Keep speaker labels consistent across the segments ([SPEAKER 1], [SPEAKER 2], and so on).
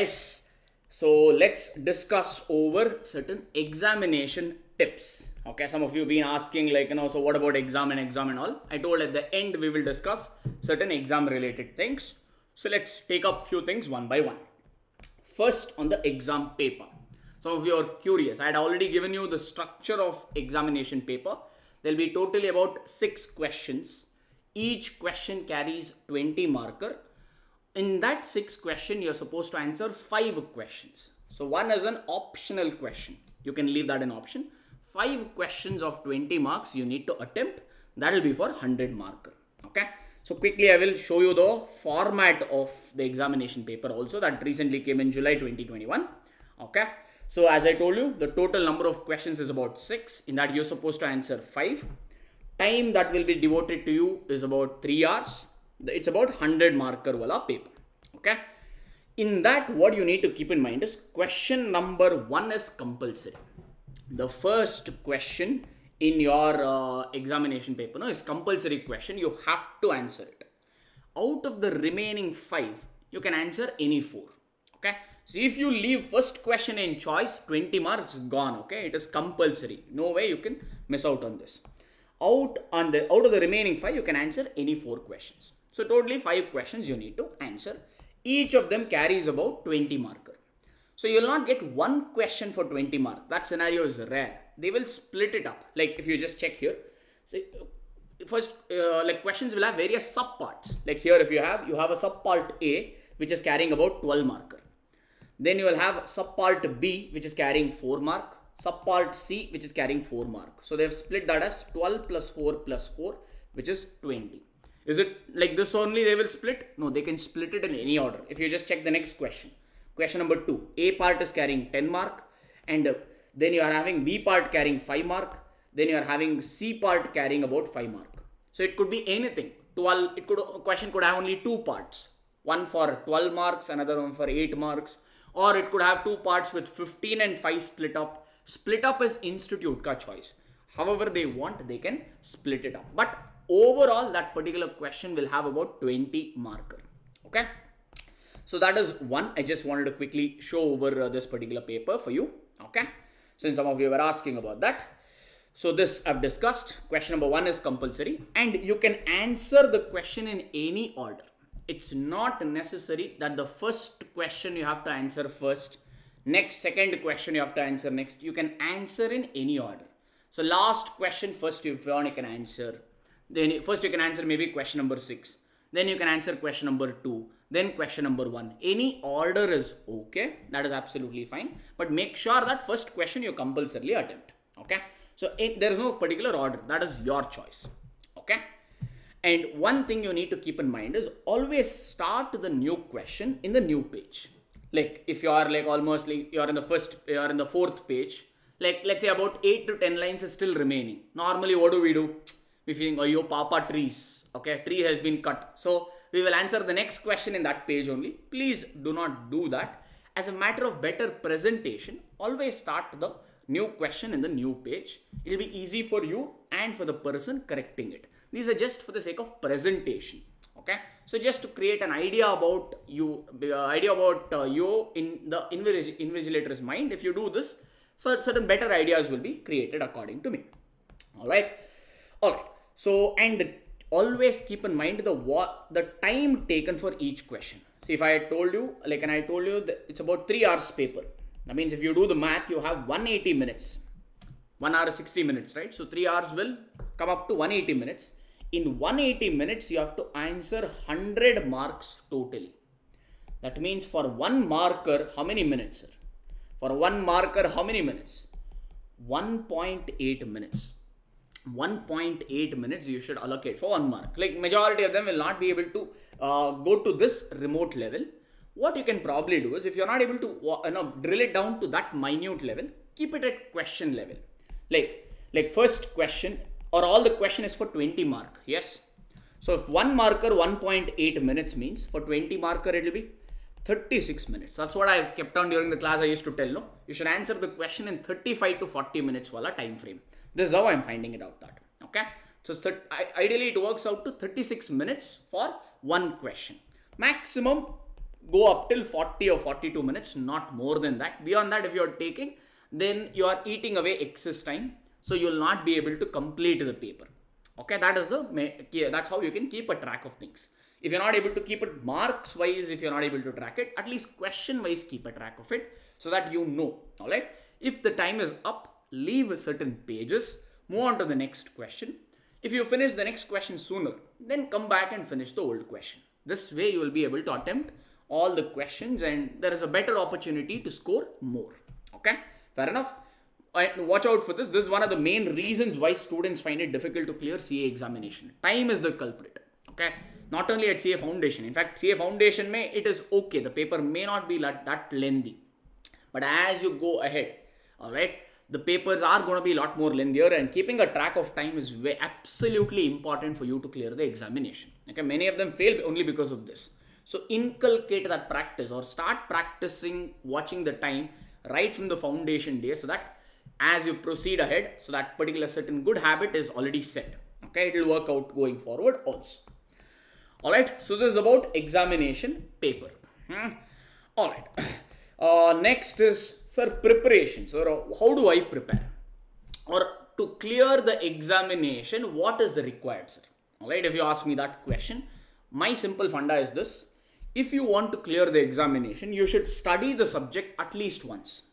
[SPEAKER 1] guys, so let's discuss over certain examination tips. Okay, some of you have been asking like, so what about exam and all? I told at the end we will discuss certain exam related things. So let's take up few things one by one. First, on the exam paper. Some of you are curious. I had already given you the structure of examination paper. There'll be totally about 6 questions. Each question carries 20 marker. In that 6 question, you're supposed to answer 5 questions. So one is an optional question. You can leave that an option. 5 questions of 20 marks you need to attempt. That will be for 100 marker. Okay. So quickly I will show you the format of the examination paper also that recently came in July 2021. Okay. So as I told you, the total number of questions is about 6. In that you're supposed to answer 5. Time that will be devoted to you is about 3 hours. It's about 100 marker wala paper. Okay. In that, what you need to keep in mind is question number 1 is compulsory. The first question in your examination paper is compulsory question. You have to answer it. Out of the remaining 5, you can answer any 4. Okay. So if you leave first question in choice, 20 marks gone. Okay. It is compulsory. No way you can miss out on this. Out of the remaining 5, you can answer any 4 questions. So totally 5 questions you need to answer. Each of them carries about 20 marker. So you will not get one question for 20 mark. That scenario is rare. They will split it up. Like if you just check here, so first like questions will have various subparts. Like here if you have a subpart A which is carrying about 12 marker. Then you will have subpart B which is carrying 4 mark. Subpart C which is carrying 4 mark. So they have split that as 12 plus 4 plus 4 which is 20. Is it like this only they will split? No, they can split it in any order. If you just check the next question. Question number 2. A part is carrying 10 mark. And then you are having B part carrying 5 mark. Then you are having C part carrying about 5 mark. So it could be anything. A question could have only 2 parts. One for 12 marks, another one for 8 marks. Or it could have 2 parts with 15 and 5 split up. Split up is institute ka choice. However they want, they can split it up. But overall, that particular question will have about 20 marker. Okay. So that is one. I just wanted to quickly show over this particular paper for you. Okay. Since some of you were asking about that. So this I've discussed. Question number 1 is compulsory. And you can answer the question in any order. It's not necessary that the first question you have to answer first. Second question you have to answer next. You can answer in any order. So last question first if you want you can answer. Then first you can answer maybe question number 6. Then you can answer question number 2. Then question number 1. Any order is okay. That is absolutely fine. But make sure that first question you compulsorily attempt. Okay. So there is no particular order. That is your choice. Okay. And one thing you need to keep in mind is always start the new question in the new page. Like if you are like almost like you are in the 4th page. Like let's say about 8 to 10 lines is still remaining. Normally what do? We think, oh, your papa trees. Okay, tree has been cut. So we will answer the next question in that page only. Please do not do that. As a matter of better presentation, always start the new question in the new page. It will be easy for you and for the person correcting it. These are just for the sake of presentation. Okay, so just to create an idea about you, in the invigilator's mind. If you do this, so certain better ideas will be created according to me. All right. So, and always keep in mind the time taken for each question. See, if I told you, that it's about 3 hours paper. That means if you do the math, you have 180 minutes. 1 hour is 60 minutes, right? So 3 hours will come up to 180 minutes. In 180 minutes, you have to answer 100 marks totally. That means for 1 marker, how many minutes, sir? For 1 marker, how many minutes? 1.8 minutes. 1.8 minutes you should allocate for 1 mark. Like majority of them will not be able to go to this remote level. What you can probably do is if you're not able to drill it down to that minute level, keep it at question level. Like first question or all the question is for 20 mark. Yes. So if 1 marker 1.8 minutes means for 20 marker it will be 36 minutes. That's what I kept on during the class. I used to tell, no, you should answer the question in 35 to 40 minutes wala time frame. This is how I'm finding it out that. Okay. So ideally it works out to 36 minutes for 1 question. Maximum go up till 40 or 42 minutes, not more than that. Beyond that, if you're taking, then you are eating away excess time. So you'll not be able to complete the paper. Okay, that's how you can keep a track of things. If you're not able to keep it marks wise, if you're not able to track it, at least question wise keep a track of it so that you know. All right. If the time is up, leave certain pages, move on to the next question. If you finish the next question sooner, then come back and finish the old question. This way you will be able to attempt all the questions and there is a better opportunity to score more. Okay, fair enough. Watch out for this. This is one of the main reasons why students find it difficult to clear CA examination. Time is the culprit. Okay, not only at CA Foundation. In fact, CA Foundation it is okay. The paper may not be that lengthy. But as you go ahead, all right, the papers are going to be a lot more lengthier and keeping a track of time is absolutely important for you to clear the examination. Okay, many of them fail only because of this. So inculcate that practice or start practicing watching the time right from the foundation day so that as you proceed ahead, so that particular certain good habit is already set. Okay, it will work out going forward also. All right, so this is about examination paper. All right. Next is, sir, preparation. So how do I prepare? Or to clear the examination, what is required, sir? All right, if you ask me that question, my simple funda is this. If you want to clear the examination, you should study the subject at least once.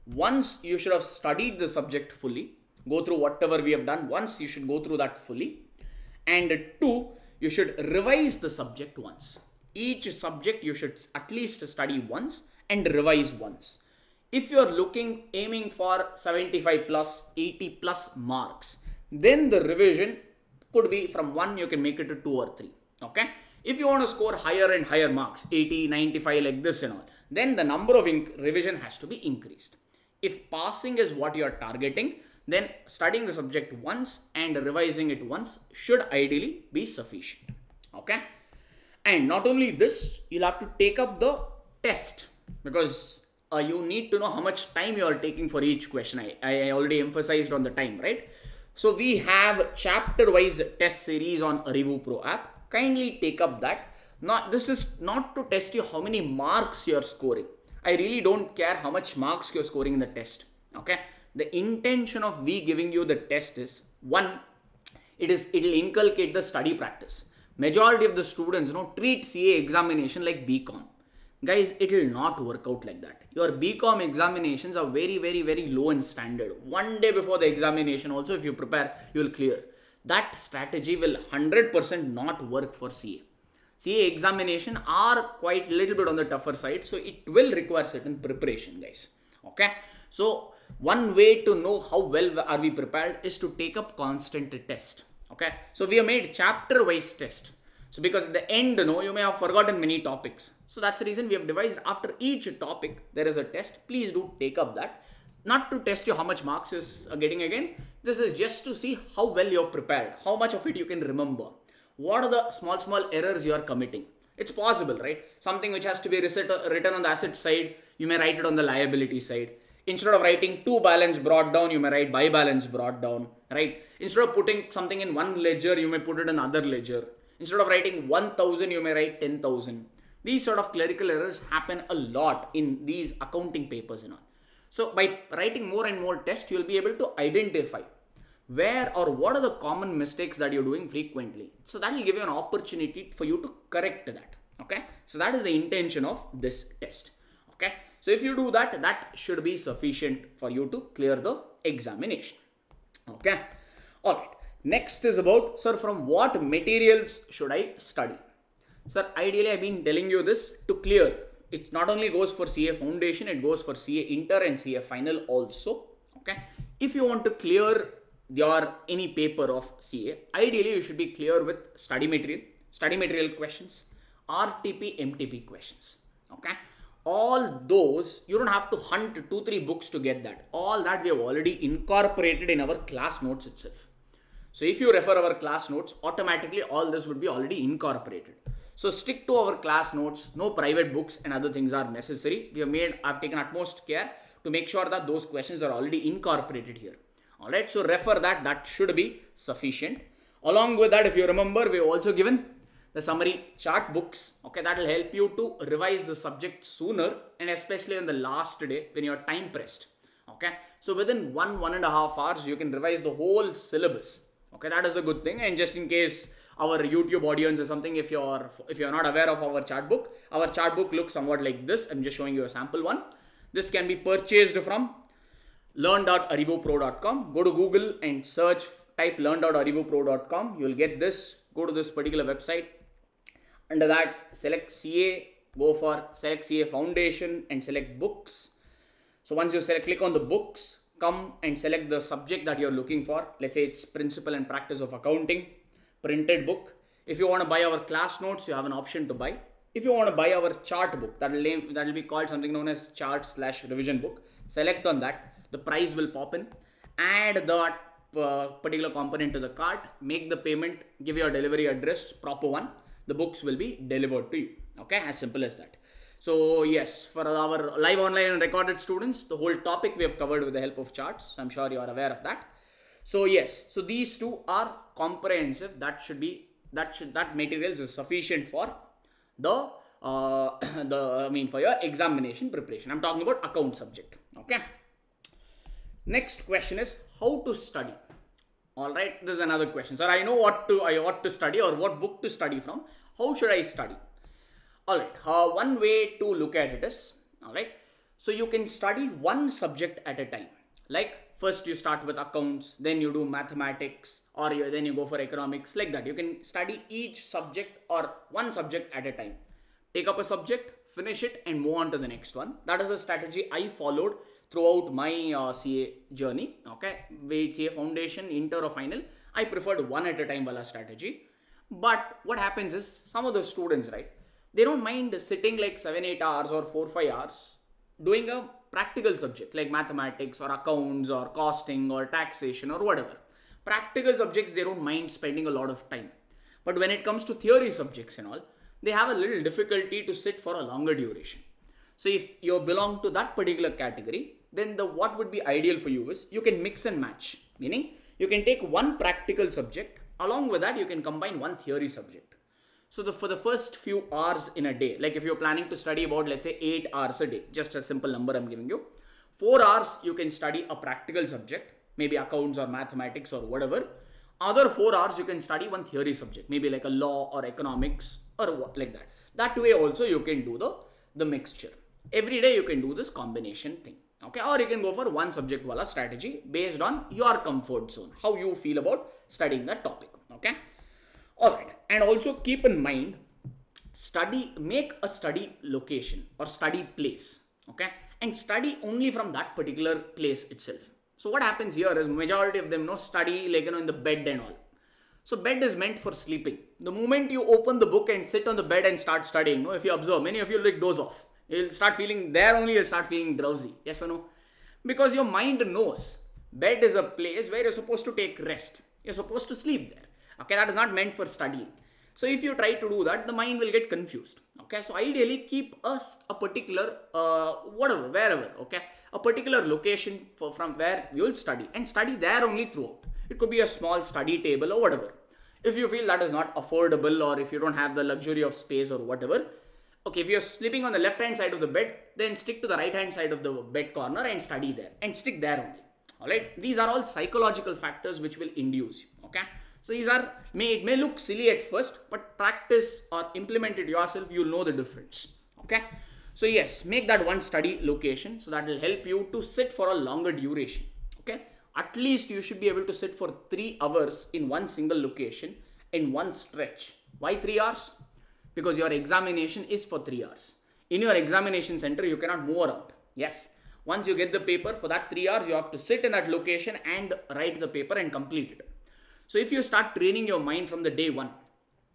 [SPEAKER 1] Once you should have studied the subject fully, go through whatever we have done. Once you should go through that fully. And two, you should revise the subject once. Each subject you should at least study once and revise once. If you're aiming for 75 plus, 80 plus marks, then the revision could be from 1, you can make it to 2 or 3. Okay. If you want to score higher and higher marks, 80, 95 like this and all, then the number of revision has to be increased. If passing is what you are targeting, then studying the subject once and revising it once should ideally be sufficient. Okay. And not only this, you'll have to take up the test because you need to know how much time you are taking for each question. I already emphasized on the time, right? So we have chapter-wise test series on ArivuPro app. Kindly take up that. This is not to test you how many marks you are scoring. I really don't care how much marks you're scoring in the test. Okay. The intention of we giving you the test is, one, it'll inculcate the study practice. Majority of the students treat CA examination like BCom. Guys, it will not work out like that. Your BCom examinations are very, very, very low in standard. One day before the examination also, if you prepare, you will clear. That strategy will 100% not work for CA. CA examination are quite a little bit on the tougher side. So it will require certain preparation, guys. Okay. So one way to know how well are we prepared is to take up constant test. Okay. So we have made chapter wise test. So because at the end, you may have forgotten many topics. So that's the reason we have devised after each topic, there is a test. Please do take up that. Not to test you how much marks is getting again. This is just to see how well you're prepared. How much of it you can remember. What are the small errors you are committing? It's possible, right? Something which has to be written on the asset side, you may write it on the liability side. Instead of writing to balance brought down, you may write by balance brought down, right? Instead of putting something in one ledger, you may put it in another ledger. Instead of writing 1,000, you may write 10,000. These sort of clerical errors happen a lot in these accounting papers and all. So by writing more and more tests, you'll be able to identify where or what are the common mistakes that you're doing frequently. So that will give you an opportunity for you to correct that. Okay. So that is the intention of this test. Okay. So if you do that, that should be sufficient for you to clear the examination. Okay. All right. Next is about, sir, from what materials should I study? Sir, ideally, I've been telling you this to clear. It not only goes for CA Foundation, it goes for CA Inter and CA Final also. Okay. If you want to clear any paper of CA, ideally, you should be clear with study material questions, RTP, MTP questions. Okay. All those, you don't have to hunt 2-3 books to get that. All that we have already incorporated in our class notes itself. So if you refer our class notes, automatically all this would be already incorporated. So stick to our class notes. No private books and other things are necessary. I've taken utmost care to make sure that those questions are already incorporated here. All right. So refer that. That should be sufficient. Along with that, if you remember, we've also given the summary chart books, okay, that will help you to revise the subject sooner, and especially on the last day when you're time pressed. Okay, so within 1.5 hours you can revise the whole syllabus. Okay, that is a good thing. And just in case our YouTube audience or something, if you're not aware of our chart book looks somewhat like this. I'm just showing you a sample one. This can be purchased from learn.arivupro.com. Go to Google and search, type learn.arivupro.com. You'll get this. Go to this particular website. Under that, select CA, select CA Foundation and select books. So once you click on the books, come and select the subject that you're looking for. Let's say it's Principle and Practice of Accounting, printed book. If you want to buy our class notes, you have an option to buy. If you want to buy our chart book, that will be called something known as chart/revision book. Select on that. The price will pop in. Add that particular component to the cart. Make the payment. Give your delivery address, proper one. The books will be delivered to you. Okay, as simple as that. So yes, for our live online and recorded students, the whole topic we have covered with the help of charts. I'm sure you are aware of that. So yes, so these two are comprehensive. That materials is sufficient for for your examination preparation. I'm talking about account subject. Okay. Next question is how to study. All right, this is another question. Sir, I know what to study or what book to study from. How should I study? All right, one way to look at it is, all right, so you can study one subject at a time. Like first you start with accounts, then you do mathematics, or then you go for economics, like that. You can study each subject or one subject at a time. Take up a subject, finish it, and move on to the next one. That is a strategy I followed throughout my CA journey. Okay, be it CA Foundation, Inter or Final, I preferred one at a time wala strategy. But what happens is some of the students, right, they don't mind sitting like 7-8 hours or 4-5 hours doing a practical subject like mathematics or accounts or costing or taxation or whatever. Practical subjects, they don't mind spending a lot of time. But when it comes to theory subjects and all, they have a little difficulty to sit for a longer duration. So if you belong to that particular category, then what would be ideal for you is you can mix and match. Meaning you can take one practical subject, along with that you can combine one theory subject. So for the first few hours in a day, like if you're planning to study about, let's say 8 hours a day, just a simple number I'm giving you, 4 hours you can study a practical subject, maybe accounts or mathematics or whatever. Other 4 hours you can study one theory subject, maybe like a law or economics or what, like that. That way also you can do the mixture. Every day you can do this combination thing. Okay, or you can go for one subject wala strategy based on your comfort zone, how you feel about studying that topic. Okay. All right, and also keep in mind, make a study location or study place, okay, and study only from that particular place itself. So what happens here is majority of them study like in the bed and all. So bed is meant for sleeping. The moment you open the book and sit on the bed and start studying, if you observe, many of you like doze off. You'll start feeling you'll start feeling drowsy. Yes or no? Because your mind knows bed is a place where you're supposed to take rest. You're supposed to sleep there. Okay, that is not meant for studying. So if you try to do that, the mind will get confused. Okay, so ideally keep a particular, wherever, okay, a particular location from where you'll study and study there only throughout. It could be a small study table or whatever. If you feel that is not affordable or if you don't have the luxury of space or whatever, okay, if you're sleeping on the left hand side of the bed, then stick to the right hand side of the bed corner and study there and stick there only. All right, these are all psychological factors which will induce you. Okay. So these it may look silly at first, but practice or implement it yourself, you'll know the difference. Okay. So yes, make that one study location. So that will help you to sit for a longer duration. Okay. At least you should be able to sit for 3 hours in one single location in one stretch. Why 3 hours? Because your examination is for 3 hours. In your examination center, you cannot move around. Yes. Once you get the paper, for that 3 hours, you have to sit in that location and write the paper and complete it. So if you start training your mind from the day one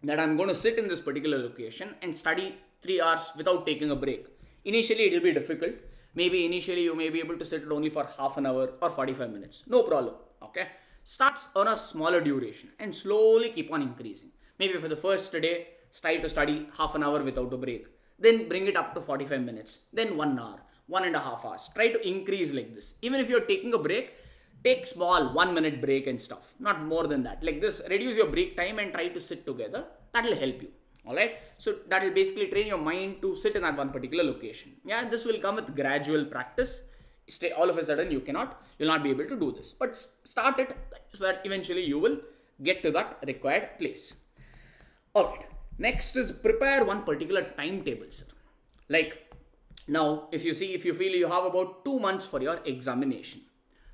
[SPEAKER 1] that I'm going to sit in this particular location and study 3 hours without taking a break, initially it will be difficult. Maybe initially you may be able to sit it only for half an hour or 45 minutes. No problem. Okay. Starts on a smaller duration and slowly keep on increasing. Maybe for the first day, try to study half an hour without a break. Then bring it up to 45 minutes. Then 1 hour, 1.5 hours. Try to increase like this. Even if you're taking a break, take small 1 minute break and stuff. Not more than that. Like this, reduce your break time and try to sit together. That will help you. All right. So that will basically train your mind to sit in that one particular location. Yeah, this will come with gradual practice. Stay all of a sudden you'll not be able to do this, but start it so that eventually you will get to that required place. All right. Next is prepare one particular timetable, sir. Like now, if you feel you have about 2 months for your examination,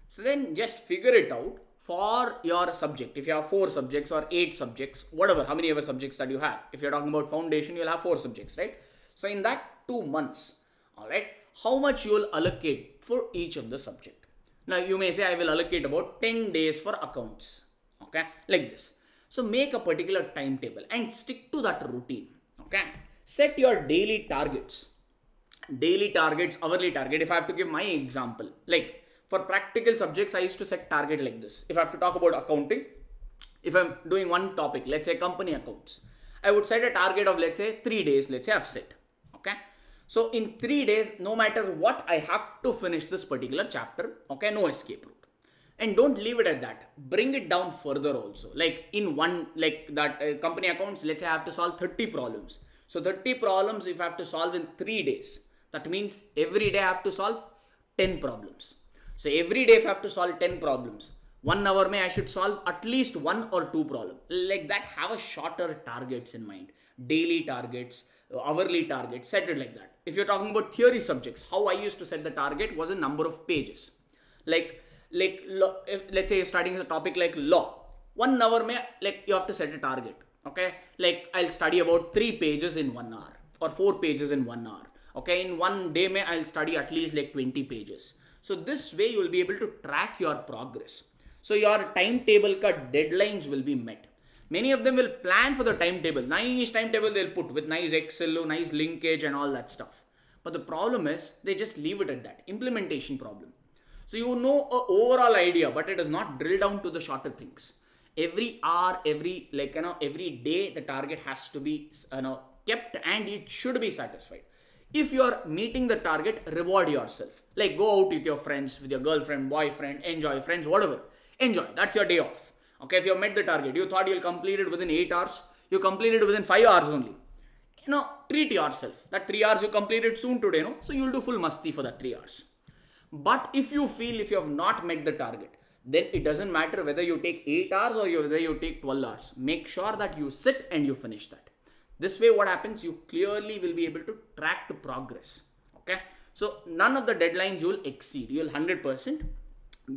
[SPEAKER 1] so then just figure it out for your subject. If you have 4 subjects or 8 subjects, whatever, how many ever subjects that you have. If you're talking about foundation, you'll have 4 subjects, right? So in that 2 months, all right, how much you will allocate for each of the subject. Now you may say I will allocate about 10 days for accounts, okay, like this. So make a particular timetable and stick to that routine, okay. Set your daily targets, hourly target. If I have to give my example, like for practical subjects, I used to set target like this. If I have to talk about accounting, if I'm doing one topic, let's say company accounts, I would set a target of, let's say 3 days, let's say I've set, okay. So in 3 days, no matter what, I have to finish this particular chapter, okay, no escape route. And don't leave it at that. Bring it down further also. Like in one, like that company accounts, let's say I have to solve 30 problems. So 30 problems if I have to solve in 3 days, that means every day I have to solve 10 problems. So every day if I have to solve 10 problems, 1 hour I should solve at least 1 or 2 problems. Like that, have a shorter targets in mind. Daily targets, hourly targets, set it like that. If you're talking about theory subjects, how I used to set the target was a number of pages. Like let's say you're studying a topic like law. 1 hour like you have to set a target. Okay, like I'll study about 3 pages in 1 hour or 4 pages in 1 hour. Okay, in one day I'll study at least like 20 pages. So this way you will be able to track your progress. So your timetable deadlines will be met. Many of them will plan for the timetable. Nice timetable they'll put with nice Excel, nice linkage and all that stuff. But the problem is they just leave it at that. Implementation problem. So you know an overall idea, but it is not drilled down to the shorter things. Every hour, every day, the target has to be kept and it should be satisfied. If you are meeting the target, reward yourself. Like go out with your friends, with your girlfriend, boyfriend, enjoy, friends, whatever. Enjoy. That's your day off. Okay, if you have met the target, you thought you'll complete it within 8 hours, you completed it within 5 hours only. Treat yourself. That 3 hours you completed soon today, so you'll do full masti for that 3 hours. But if you feel if you have not met the target, then it doesn't matter whether you take 8 hours or whether you take 12 hours. Make sure that you sit and you finish that. This way what happens, you clearly will be able to track the progress. Okay. So none of the deadlines you will exceed. You will 100%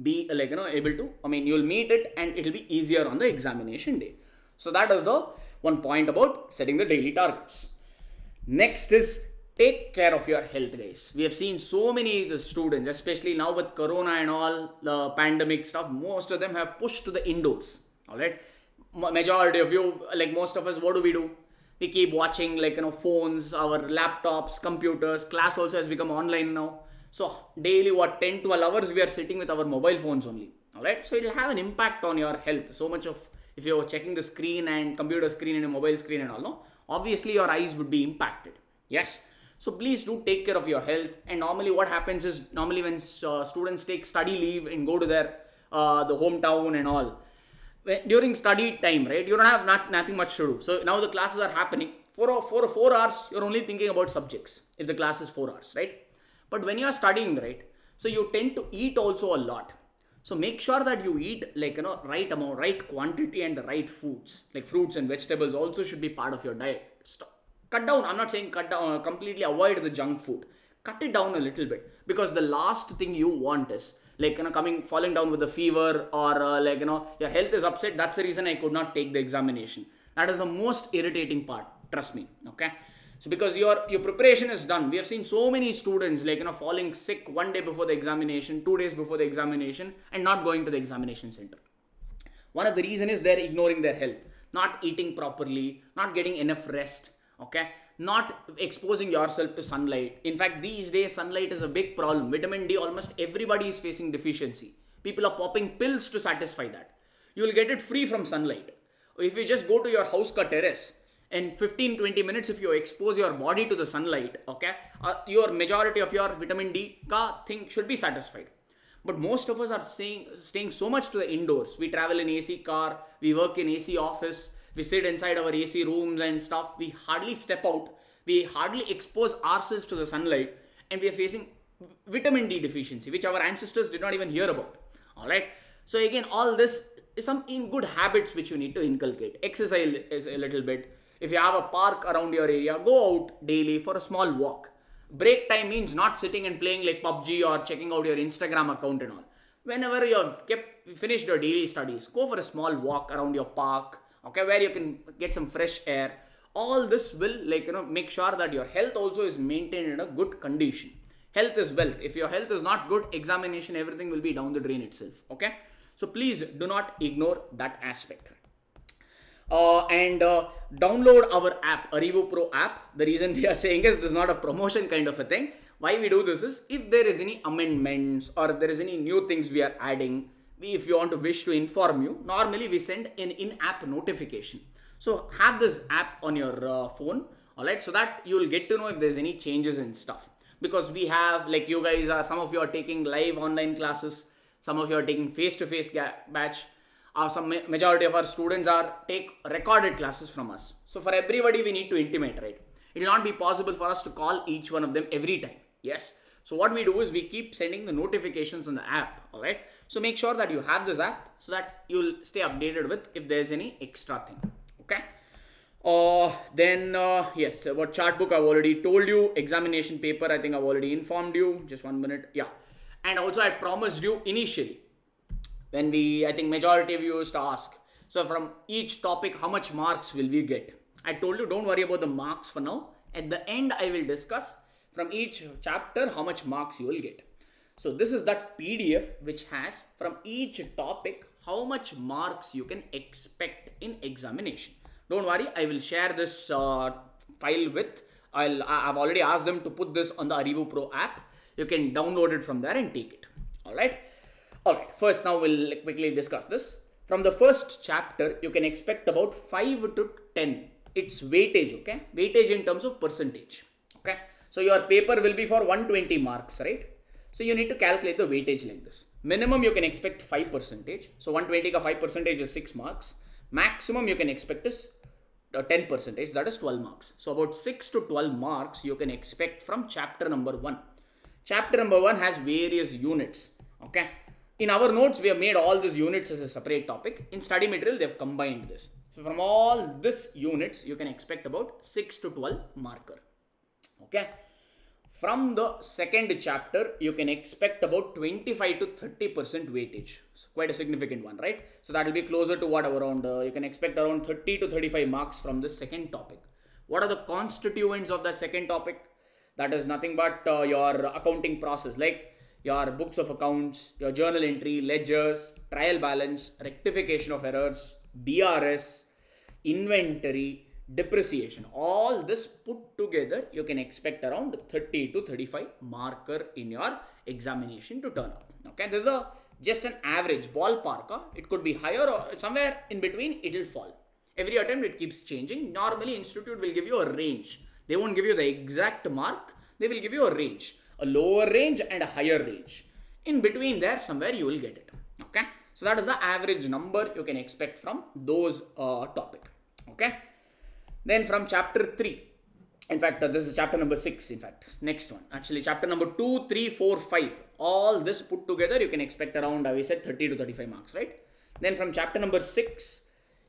[SPEAKER 1] be able to, you'll meet it and it will be easier on the examination day. So that is the one point about setting the daily targets. Next is take care of your health, guys. We have seen so many students, especially now with Corona and all the pandemic stuff, most of them have pushed to the indoors. All right. Majority of you, like most of us, what do? We keep watching phones, our laptops, computers. Class also has become online now. So daily 10-12 hours we are sitting with our mobile phones only. All right. So it will have an impact on your health. So much of, if you're checking the screen and computer screen and a mobile screen and all, no, obviously your eyes would be impacted. Yes. So please do take care of your health. And normally what happens is, when students take study leave and go to their the hometown and all, during study time, right, you don't have nothing much to do. So now the classes are happening. For 4 hours, you're only thinking about subjects, if the class is 4 hours, right? But when you're studying, right, so you tend to eat also a lot. So make sure that you eat right amount, right quantity and the right foods. Like fruits and vegetables also should be part of your diet. Cut down. I'm not saying cut down, completely avoid the junk food. Cut it down a little bit, because the last thing you want is falling down with a fever or your health is upset. That's the reason I could not take the examination. That is the most irritating part. Trust me. Okay. So because your preparation is done. We have seen so many students falling sick 1 day before the examination, 2 days before the examination, and not going to the examination center. One of the reasons is they're ignoring their health, not eating properly, not getting enough rest. Okay, not exposing yourself to sunlight. In fact, these days sunlight is a big problem. Vitamin D, almost everybody is facing deficiency. People are popping pills to satisfy that. You will get it free from sunlight. If you just go to your house ka terrace and 15-20 minutes, if you expose your body to the sunlight, okay, your majority of your vitamin D ka thing should be satisfied. But most of us are staying so much to the indoors. We travel in AC car, we work in AC office, We sit inside our AC rooms and stuff. We hardly step out. We hardly expose ourselves to the sunlight, and we are facing vitamin D deficiency, which our ancestors did not even hear about. All right. So again, all this is some good habits which you need to inculcate. Exercise a little bit. If you have a park around your area, go out daily for a small walk. Break time means not sitting and playing like PUBG or checking out your Instagram account and all. Whenever you finished your daily studies, go for a small walk around your park, okay, where you can get some fresh air. All this will make sure that your health also is maintained in a good condition. Health is wealth. If your health is not good, examination, everything will be down the drain itself. Okay. So please do not ignore that aspect. Download our app, ArivuPro app. The reason we are saying is this is not a promotion kind of a thing. Why we do this is if there is any amendments or if there is any new things we are adding, if you want to wish to inform you, normally we send an in-app notification. So have this app on your phone, all right, so that you will get to know if there's any changes and stuff. Because we have, like you guys are, some of you are taking live online classes, some of you are taking face-to-face batch. Some majority of our students take recorded classes from us. So for everybody, we need to intimate, right? It will not be possible for us to call each one of them every time. Yes. So what we do is we keep sending the notifications on the app. All right. So make sure that you have this app so that you'll stay updated with if there's any extra thing. Okay. Yes, about chart book I've already told you. Examination paper, I think I've already informed you. Just 1 minute. Yeah. And also I promised you initially, when I think majority of you used to ask, so from each topic, how much marks will we get? I told you, don't worry about the marks for now. At the end, I will discuss from each chapter how much marks you will get. So this is that PDF which has from each topic how much marks you can expect in examination. Don't worry, I will share this file with, I've already asked them to put this on the ArivuPro app. You can download it from there and take it. All right. First, now we'll quickly discuss this. From the first chapter, you can expect about 5 to 10. It's weightage, okay? Weightage in terms of percentage, okay? So your paper will be for 120 marks, right? So you need to calculate the weightage like this. Minimum you can expect 5%. So 120 ka 5% is 6 marks. Maximum you can expect is 10%, that is 12 marks. So about 6 to 12 marks you can expect from chapter number 1. Chapter number 1 has various units, okay? In our notes, we have made all these units as a separate topic. In study material, they have combined this. So from all these units, you can expect about 6 to 12 marker. Okay. From the second chapter, you can expect about 25 to 30% weightage. So quite a significant one, right? So that will be closer to what around, you can expect around 30 to 35 marks from the second topic. What are the constituents of that second topic? That is nothing but your accounting process, like your books of accounts, your journal entry, ledgers, trial balance, rectification of errors, BRS, inventory, depreciation. All this put together, you can expect around 30 to 35 marker in your examination to turn up. Okay, this is just an average ballpark. It could be higher or somewhere in between, it will fall. Every attempt, it keeps changing. Normally, institute will give you a range. They won't give you the exact mark. They will give you a range. A lower range and a higher range. In between there, somewhere you will get it. Okay. So that is the average number you can expect from those topic. Okay. Then from chapter 3. In fact, this is chapter number 6. In fact, next one. Actually, chapter number 2, 3, 4, 5. All this put together, you can expect around, we said 30 to 35 marks, right? Then from chapter number 6,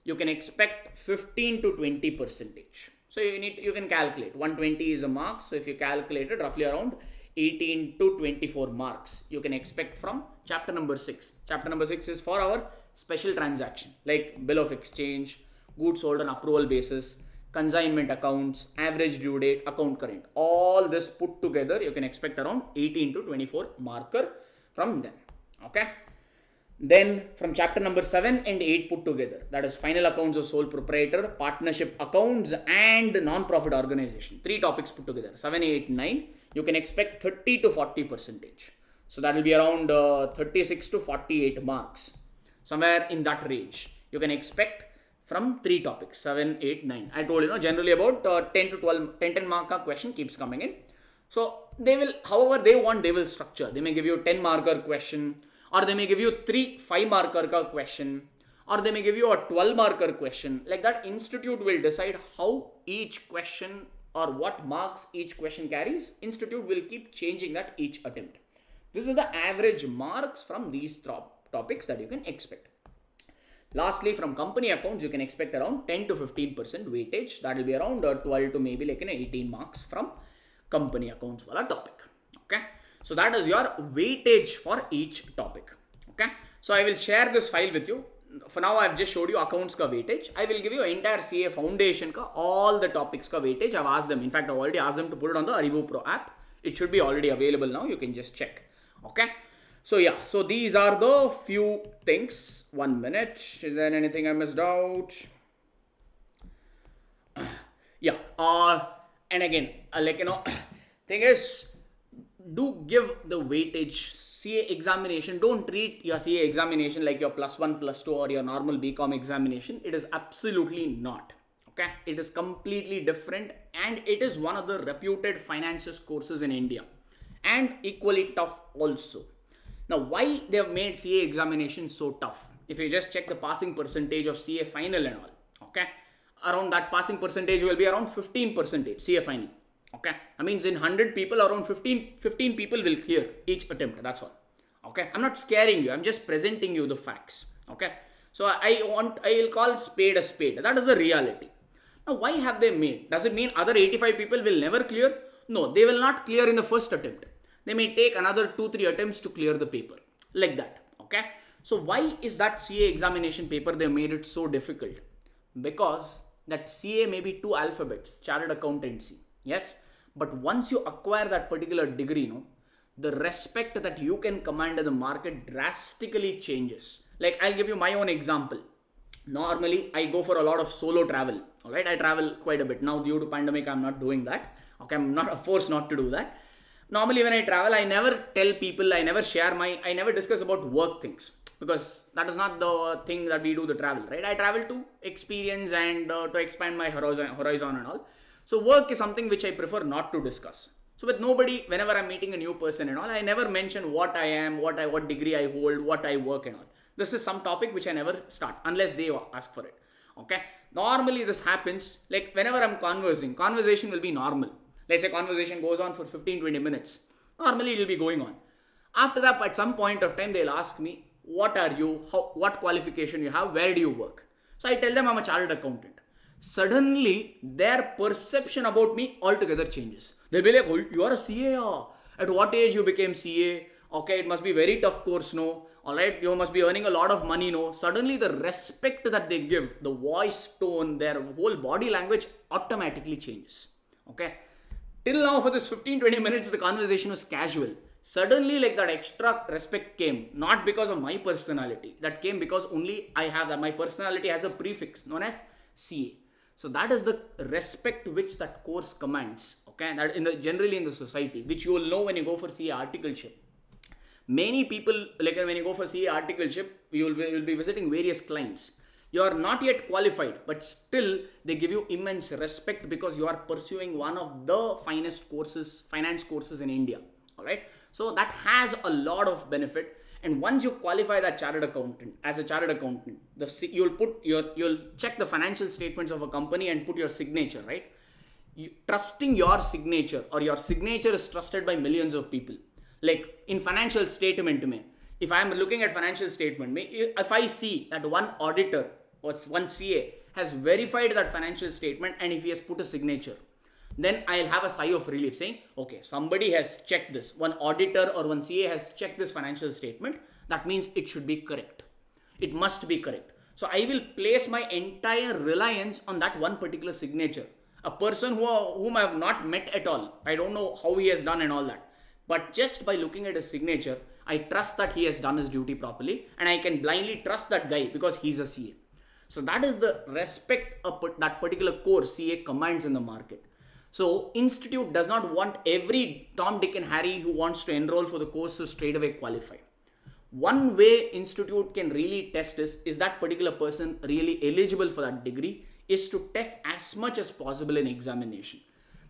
[SPEAKER 1] you can expect 15 to 20%. So you can calculate. 120 is a mark. So if you calculate it, roughly around 18 to 24 marks you can expect from chapter number 6. Chapter number 6 is for our special transaction like bill of exchange, goods sold on approval basis, consignment accounts, average due date, account current. All this put together you can expect around 18 to 24 marker from them. Okay. Then from chapter number 7 and 8 put together, that is final accounts of sole proprietor, partnership accounts and non-profit organization. 3 topics put together, 7, 8, 9. You can expect 30 to 40%. So that will be around 36 to 48 marks. Somewhere in that range. You can expect from 3 topics, 7, 8, 9. I told you, generally about 10 to 12, 10 marker question keeps coming in. So they will, however they want, they will structure. They may give you 10 marker question, or they may give you 3 5 marker question, or they may give you a 12 marker question. Like that, institute will decide how each question or what marks each question carries. Institute will keep changing that each attempt. This is the average marks from these topics that you can expect. Lastly, from company accounts, you can expect around 10 to 15% weightage. That will be around 12 to maybe like 18 marks from company accounts wala topic. Okay. So that is your weightage for each topic. Okay. So I will share this file with you. For now, I've just showed you accounts ka weightage. I will give you entire CA foundation ka all the topics ka weightage. I've asked them. In fact, I've already asked them to put it on the ArivuPro app. It should be already available now. You can just check. Okay. So yeah, so these are the few things. 1 minute. Is there anything I missed out? Yeah. And again, thing is, do give the weightage. CA examination, don't treat your CA examination like your +1, +2 or your normal BCom examination. It is absolutely not. Okay. It is completely different, and it is one of the reputed finances courses in India, and equally tough also. Now, why they have made CA examination so tough? If you just check the passing percentage of CA final and all, okay, around that passing percentage will be around 15% CA final. Okay, that means in 100 people, around 15 people will clear each attempt. That's all. Okay, I'm not scaring you. I'm just presenting you the facts. Okay, so I will call spade a spade. That is the reality. Now, why have they made? Does it mean other 85 people will never clear? No, they will not clear in the first attempt. They may take another 2-3 attempts to clear the paper, like that. Okay. So why is that CA examination paper they made it so difficult? Because that CA may be 2 alphabets, chartered accountancy. Yes. But once you acquire that particular degree, the respect that you can command in the market drastically changes. Like, I'll give you my own example. Normally, I go for a lot of solo travel. All right. I travel quite a bit. Now, due to pandemic, I'm not doing that. Okay. I'm not forced not to do that. Normally, when I travel, I never tell people, I never discuss about work things, because that is not the thing that we do the travel, right? I travel to experience and to expand my horizon and all. So work is something which I prefer not to discuss. So with nobody, whenever I'm meeting a new person and all, I never mention what I am, what degree I hold, what I work and all. This is some topic which I never start unless they ask for it. Okay. Normally this happens like whenever I'm conversation will be normal. Let's say conversation goes on for 15-20 minutes. Normally it will be going on. After that, at some point of time, they'll ask me, what are you? What qualification you have? Where do you work? So I tell them I'm a chartered accountant. Suddenly, their perception about me altogether changes. They'll be like, oh, you are a CA. At what age you became CA? Okay, it must be very tough course, no? Alright, you must be earning a lot of money, no? Suddenly, the respect that they give, the voice tone, their whole body language automatically changes. Okay. Till now, for this 15-20 minutes, the conversation was casual. Suddenly, like that extra respect came, not because of my personality. That came because only I have that. My personality has a prefix known as CA. So that is the respect which that course commands. Okay, that generally in the society, which you will know when you go for CA articleship. Many people, like when you go for CA articleship, you will be visiting various clients. You are not yet qualified, but still they give you immense respect because you are pursuing one of the finest courses, finance courses in India. All right. So that has a lot of benefit. And once you qualify that chartered accountant, as a chartered accountant, you'll check the financial statements of a company and put your signature, right? Trusting your signature, or your signature is trusted by millions of people. Like in financial statement, if I am looking at financial statement, if I see that one auditor or one CA has verified that financial statement, and if he has put a signature, then I'll have a sigh of relief saying, okay, somebody has checked this. One auditor or one CA has checked this financial statement. That means it should be correct. It must be correct. So I will place my entire reliance on that one particular signature. A person whom I have not met at all. I don't know how he has done and all that. But just by looking at his signature, I trust that he has done his duty properly, and I can blindly trust that guy because he's a CA. So that is the respect that particular course CA commands in the market. So institute does not want every Tom, Dick and Harry who wants to enroll for the course to straight away qualify. One way institute can really test is that particular person really eligible for that degree, is to test as much as possible in examination.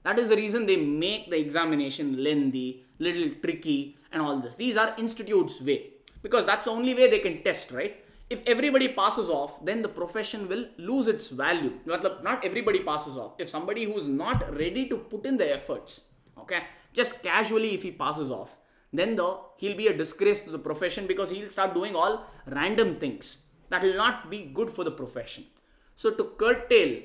[SPEAKER 1] That is the reason they make the examination lengthy, little tricky and all this. These are institute's way, because that's the only way they can test, right? If everybody passes off, then the profession will lose its value. Not everybody passes off. If somebody who is not ready to put in the efforts, okay, just casually if he passes off, then he'll be a disgrace to the profession, because he'll start doing all random things. That will not be good for the profession. So to curtail,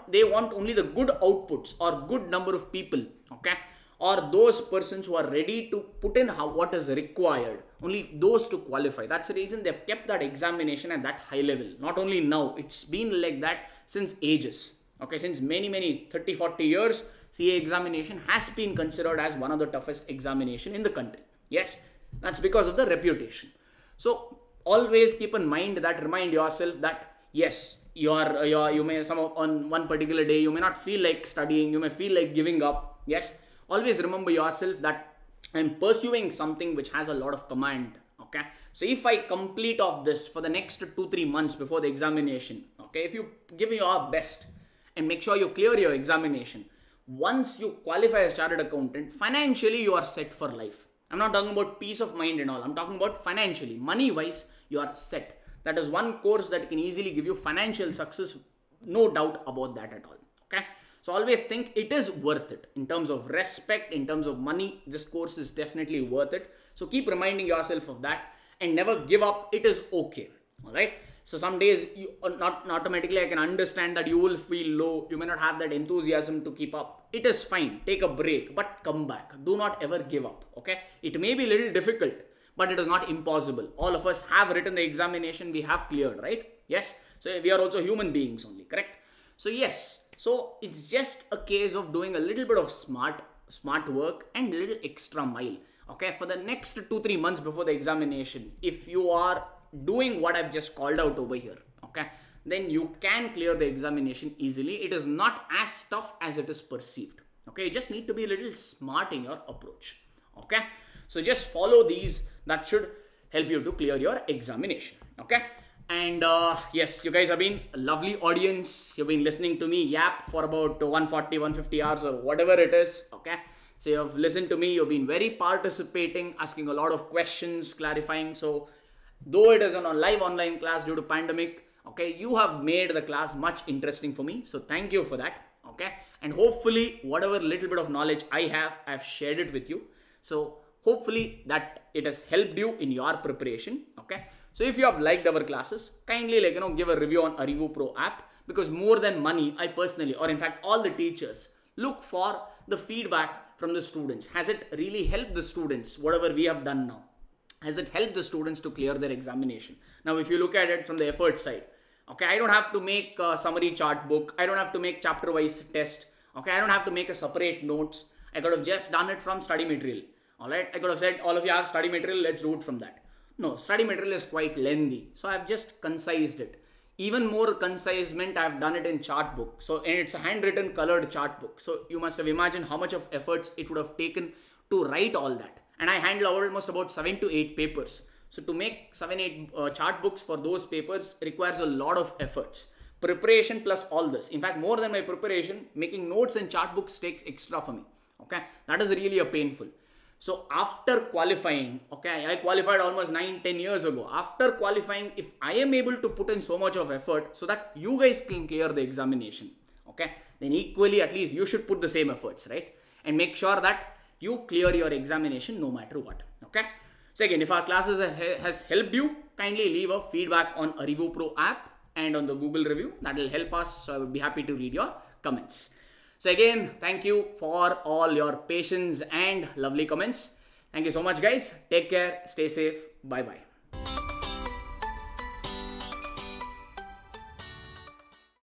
[SPEAKER 1] they want only the good outputs or good number of people, okay, or those persons who are ready to put in what is required, only those to qualify. That's the reason they've kept that examination at that high level. Not only now, it's been like that since ages, okay, since many 30-40 years. CA examination has been considered as one of the toughest examination in the country. Yes, that's because of the reputation. So always keep in mind that, remind yourself that yes, you may on one particular day you may not feel like studying, you may feel like giving up. Yes, always remember yourself that I'm pursuing something which has a lot of command. Okay, so if I complete of this for the next 2-3 months before the examination, okay, if you give your best and make sure you clear your examination, once you qualify as chartered accountant, financially you are set for life. I'm not talking about peace of mind and all. I'm talking about financially, money wise, you are set. That is one course that can easily give you financial success. No doubt about that at all. Okay. So always think it is worth it in terms of respect, in terms of money. This course is definitely worth it. So keep reminding yourself of that and never give up. It is okay. All right. So some days you not automatically, I can understand that you will feel low. You may not have that enthusiasm to keep up. It is fine. Take a break, but come back. Do not ever give up. Okay. It may be a little difficult, but it is not impossible. All of us have written the examination. We have cleared, right? Yes. So we are also human beings only, correct? So yes. So it's just a case of doing a little bit of smart work and a little extra mile. Okay. For the next 2-3 months before the examination, if you are doing what I've just called out over here, okay, then you can clear the examination easily. It is not as tough as it is perceived. Okay. You just need to be a little smart in your approach. Okay. So just follow these. That should help you to clear your examination. Okay. And yes, you guys have been a lovely audience. You've been listening to me yap for about 140-150 hours or whatever it is. Okay. So you've listened to me. You've been very participating, asking a lot of questions, clarifying. So though it is a live online class due to pandemic, okay, you have made the class much interesting for me. So thank you for that. Okay. And hopefully whatever little bit of knowledge I've shared it with you. So hopefully that it has helped you in your preparation. Okay. So if you have liked our classes, kindly give a review on ArivuPro app, because more than money, I personally, or in fact all the teachers, look for the feedback from the students. Has it really helped the students, whatever we have done now? Has it helped the students to clear their examination? Now, if you look at it from the effort side, okay, I don't have to make a summary chart book. I don't have to make chapter wise test. Okay, I don't have to make a separate notes. I could have just done it from study material. All right, I could have said, all of you have study material, let's do it from that. No, study material is quite lengthy. So I've just concised it. Even more concisement, I've done it in chart book. So, and it's a handwritten colored chart book. So you must have imagined how much of efforts it would have taken to write all that. And I handle almost about 7 to 8 papers. So to make 7-8 chart books for those papers requires a lot of efforts. Preparation plus all this. In fact, more than my preparation, making notes and chart books takes extra for me. Okay. That is really a painful. So after qualifying, okay, I qualified almost 9-10 years ago. After qualifying, if I am able to put in so much of effort so that you guys can clear the examination, okay, then equally at least you should put the same efforts, right? And make sure that you clear your examination no matter what. Okay. So again, if our classes has helped you, kindly leave a feedback on ArivuPro app and on the Google review. That will help us. So I would be happy to read your comments. So again, thank you for all your patience and lovely comments. Thank you so much, guys. Take care. Stay safe. Bye-bye.